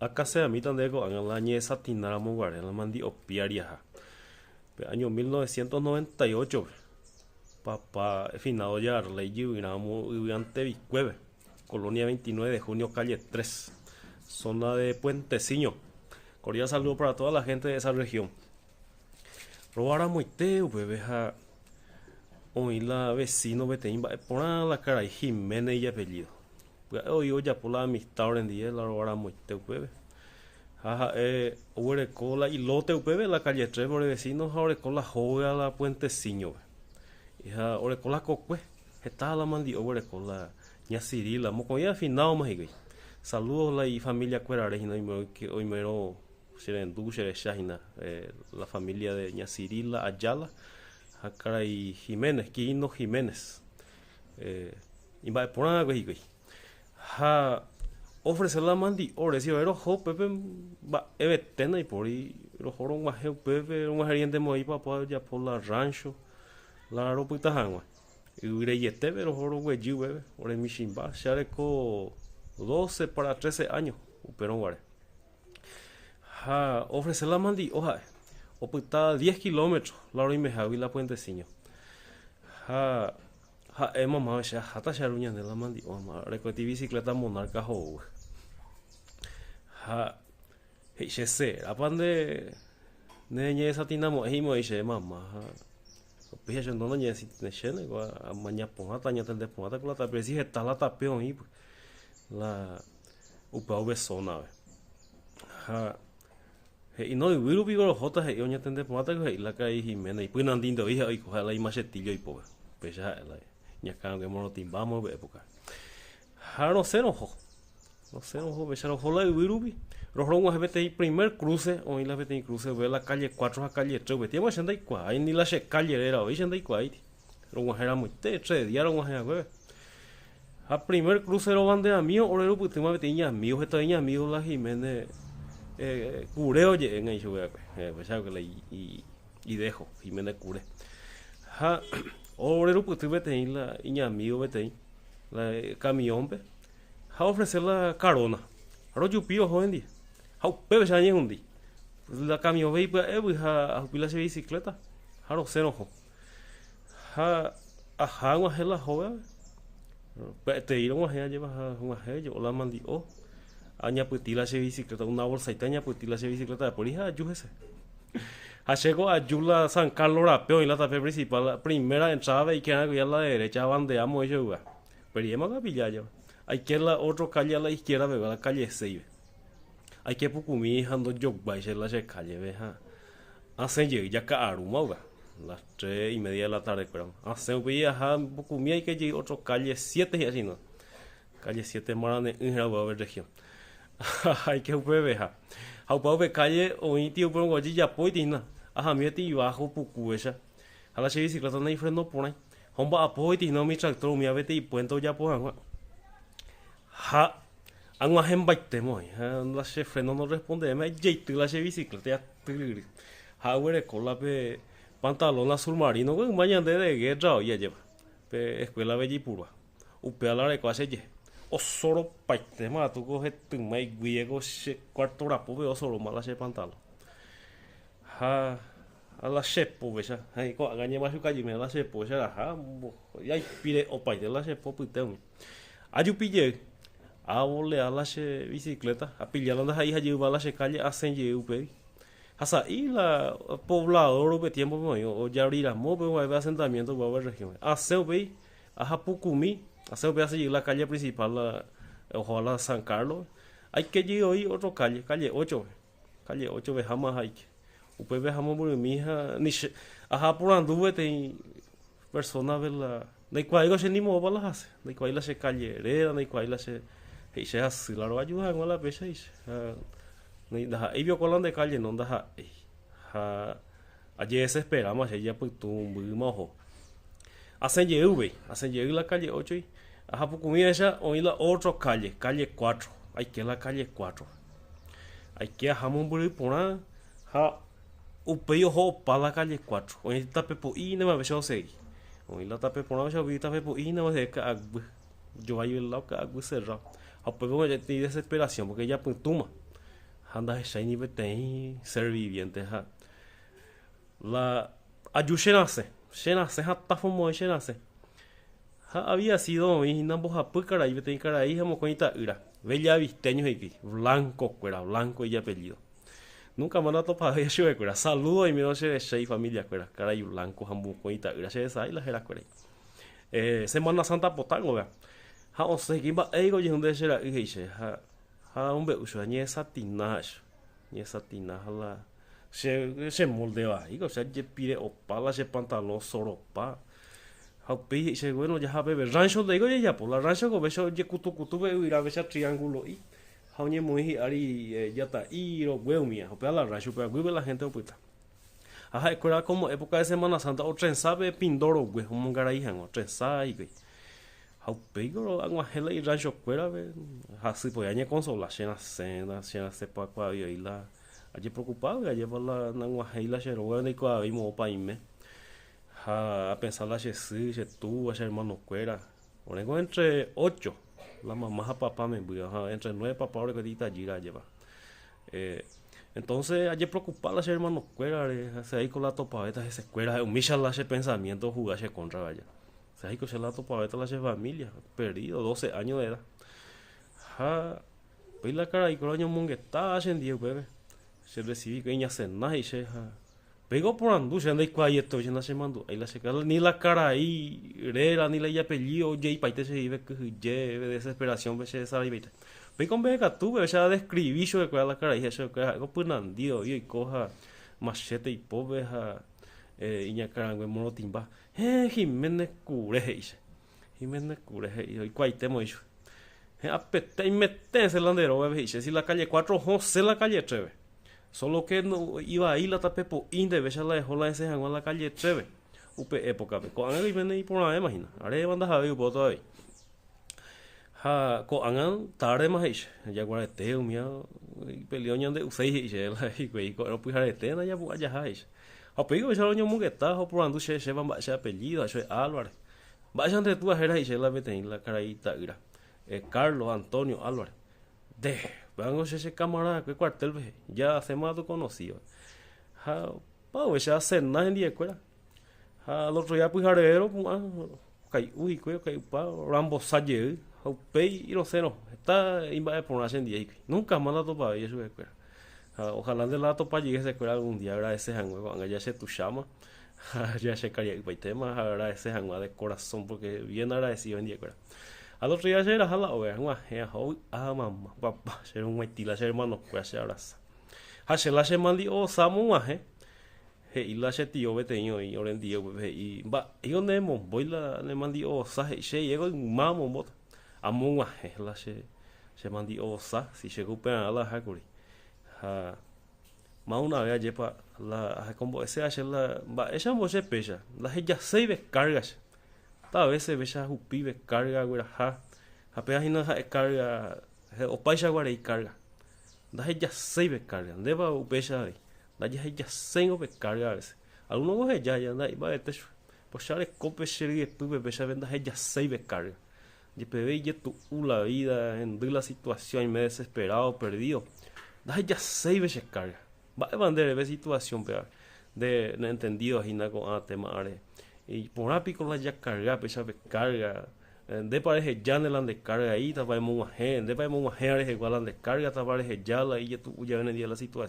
acá se a mí también en la año satinara monguare, en la mandi opiaria. Año 1998, papá, finado ya, ley y ante Vicueve, Colonia 29 de junio, calle 3, zona de Puenteciño. Cordial saludo para toda la gente de esa región. Robar a Moiteu, bebeja. Hoy la vecino vetein va por la cara y Jiménez y apellido. Hoy ya por la amistad en día la robar a Moiteu, bebe. Jaja, ore cola y lote, bebe, la calle 3 por el vecino, ore cola joga la Puenteciño. Hija, ore cola cocue. Está la mandi, ore cola ña Cirila, moco ya finado más y saludos la y familia Cuerarejina, que hoy mero Serendú, Sereshahina, la familia de ña Cirila Ayala, Jacara y Jiménez, Quino Jiménez. Y va por nada, güey. Ja, ofrece la mandi, ore si vero ho, pepe, va, evetena y por ahí, lo joron más pepe, un agente muy papá, ya por la rancho, la ropita jangua. Y ureyete, pero joro güey, bebe, ore mi shimba, shareco 12 para 13 años, pero guare. Ja, ofrece la mandi, oja, o puta 10 kilómetros, la hora y me javi la Puenteciño. Ja, mamá, ya, hasta charuña de la mandi, mamá, recogí bicicleta monarca, ho. Ja, se sé, apande, ne esa tinamo, himo, y mamá, pues yo no necesito nechene, mañana ponga taña tende ponga con la tapia, si está la tapia ahí, la upa zona, ja. Y no, y viru pico los jotas, y oña tende ponga con la calle Jiménez, y pues nandindo hija, y coja la imachetillo y pues, pues ya, la ña can que mono timbamos de época. Ja, no sé, no, pues ya no jola y viru pi. Rojo a veces primer cruce, hoy la veces cruce, ve la calle 4 a calle 3, ve tiempo yendo ahí ni la calle era, hoy yendo ahí. Rojo era muy tres días, rojo era güey. A primer cruce lo van de amigos, ahora lo pusimos a veces amigos, esta niña amigos la Jiménez, cureo ye en eso, güey, pues ya que la y dejo, Jiménez cure. Ja, ahora lo pusimos a veces la niña amigos, veces la camión, ve. Ja ofrecer la carona, ahora yo pido hoy en día. Hau pepe ya hundi. La camión ve pues a pila de bicicleta. Haro cero ho. Ha ajá una hela joven. Te ir una hela lleva una hela yo la mandi o. Aña putila de bicicleta una bolsa y taña putila de bicicleta de polija ayúdese. Ha llegó a Yula San Carlos Rapeo y la tapé principal, la primera entrada y que a la derecha bandeamos ellos. Pero ya me pilla ya. Hay que la otra calle a la izquierda, la calle 6. Hay que pucumi ando yo baile la calle, veja. Hacen llegar ya que aruma, las 3:30 de la tarde, pero hacen viajar pucumi hay que llegar otra calle 7 y así no. Calle 7 Marane en la región. Hay que veja. Hau ve calle o tío por un ya poitina. Ajá, mi tío bajo pucu esa. A la bicicleta no hay freno por ahí. Homba apoitina mi tractor mi avete y puento ya por agua. Ja. Ang ahem baite moi, la che freno no responde, me jeito la che bicicleta ya tigri. Ha were cola pe pantalón azul marino, con mañana de guerra ya lleva. Pe escuela belli pura. Upe ala re kwase ye. O solo baite ma tu coge tu mai guiego che cuarto rapo ve o solo mala che pantalón. Ha a la che po besa, ai ko gañe ma su calle me la che po esa ha ya pide o paite la che po puteu. Ayu pille a volver a la bicicleta, a pillar las ahí a llevar la calle a San Diego, hasta ahí la poblador de tiempo o ya abrirá móvil o hay asentamiento va a ver región. A Selby, a Japucumi, a Selby a seguir la calle principal, la ojalá San Carlos. Hay que llegar hoy otra calle 8, calle 8 dejamos ahí. Upe dejamos por mi hija, ni a por anduve ten personas de la, de cuál se ni mover las hace, de cuál la se calle hereda, de cuál la se y se hace la roba ayuda en la pecha y y vio con de calle no da allí se esperamos ella pues tu muy mojo hacen llegar la calle 8 y ajá pues comida ella o la otra calle 4 hay que la calle 4 hay que jamón por ahí ja upeo ho para la calle 4 o esta pepo y no me veo seguir o la tape por una vez esta pepo y no me deja yo ahí el lado que hago cerrado. A pues ya tiene desesperación porque ella pues toma anda shaini betei ser viviente ha la ayushenase shenase hata fomo shenase ha había sido mi nambo hapu caray betei caray hamo coita ira bella visteño aquí blanco cuera blanco y apellido nunca me han topado yo de cuera saludo y mi noche de seis familia cuera caray blanco hamo coita ira se sai la era cuera Semana Santa potango vea ha o se kimba ego y donde será ige ha un be uso ni esa tina la se moldea y o sea je pide opa se pantalón soropa ha pe se bueno ya bebe rancho de ego ya por la rancho go beso je kutu be ira besa triángulo y ha ni muy ari ya ta y lo huevo mía o pe la rancho pe vive la gente opuesta ajá era como época de Semana Santa o trenzabe pindoro güey como garai hango trenza y güey how pegoro agua hela y rancho cuera ve así pues añe consola cena se pa qua y la ayer preocupado ayer por la agua hela se roba ni qua vimos pa ime ha a pensar la se tú a hermano cuera pongo entre 8 la mamá a papá me voy entre 9 papá ahora que dita gira lleva entonces ayer preocupado la hermano cuera se ahí con la topadeta esa escuela humilla la ese pensamiento jugarse contra vaya ahí que se la topa esta la familia perdido 12 años de edad ha pues la cara y con año mongueta ascendido bebé se recibí que ella cena y se pegó por andu se anda y esto ya no se mandó ahí la se ni la cara ahí era ni la ya apellido y paite se vive que de desesperación ve se sabe viste ve con vega tú ve ya describí yo que la cara y eso que algo pues nandio y coja machete y poveja iña carango mono timba Jiménez cure y cuaitemo hizo apete y metense el landero bebé si la calle 4 José la calle 3 solo que no iba ahí la tapepo inde ve la dejó la ese en la calle 3 upe época con él viene y por la imagina haré bandas a ver todo ahí ha con angan tarde más hizo ya guardete un mío peleó ñande usei hizo la y güey no pude harete na ya ya hizo a pego ese año mongueta o por andu se van ese apellido eso es Álvarez vayan de tu ajera y se la meten la carita ira Carlos Antonio Álvarez de vamos ese camarada que cuartel ve ya hace más tu conocido ha pau ese hace nada en día escuela ha el otro día pues jarero kai uy kai pa Rambo Salle o pei y no sé no está invade por una día nunca más la topa y eso escuela ojalá de la topa llegue a escuela algún día agradeces a cuando ya se tu llama ya se caía el tema agradeces a de corazón porque bien agradecido en día escuela al otro día era jala o vean mamá papá ser un estilo ser hermano pues se abraza hace la semana o samu y la se tío beteño y ahora en día y va y donde voy la le mandí o sa se llegó mamo bot amun la se mandí o sa si llegó para la hakuri más una vez lleva la como ese hace la va esa se pesa la ya se ve cargas tal vez se ve esa pibe carga güera apenas no carga o paisa güera y carga la ya se ve carga deba pesa la ya se ve carga a veces algunos coge ya anda y va de techo pues ya le cope serie pibe pesa venda ya se ve carga y pebe ya tu la vida en la situación y me desesperado perdido ya 6 veces carga va a vender de situación peor de entendido ahí con tema are y por rápido la ya carga pesa carga de pareja ya en la descarga ahí ta va muy gente de va muy gente igual la descarga ta pareja ya la y ya tu ya en el día la situación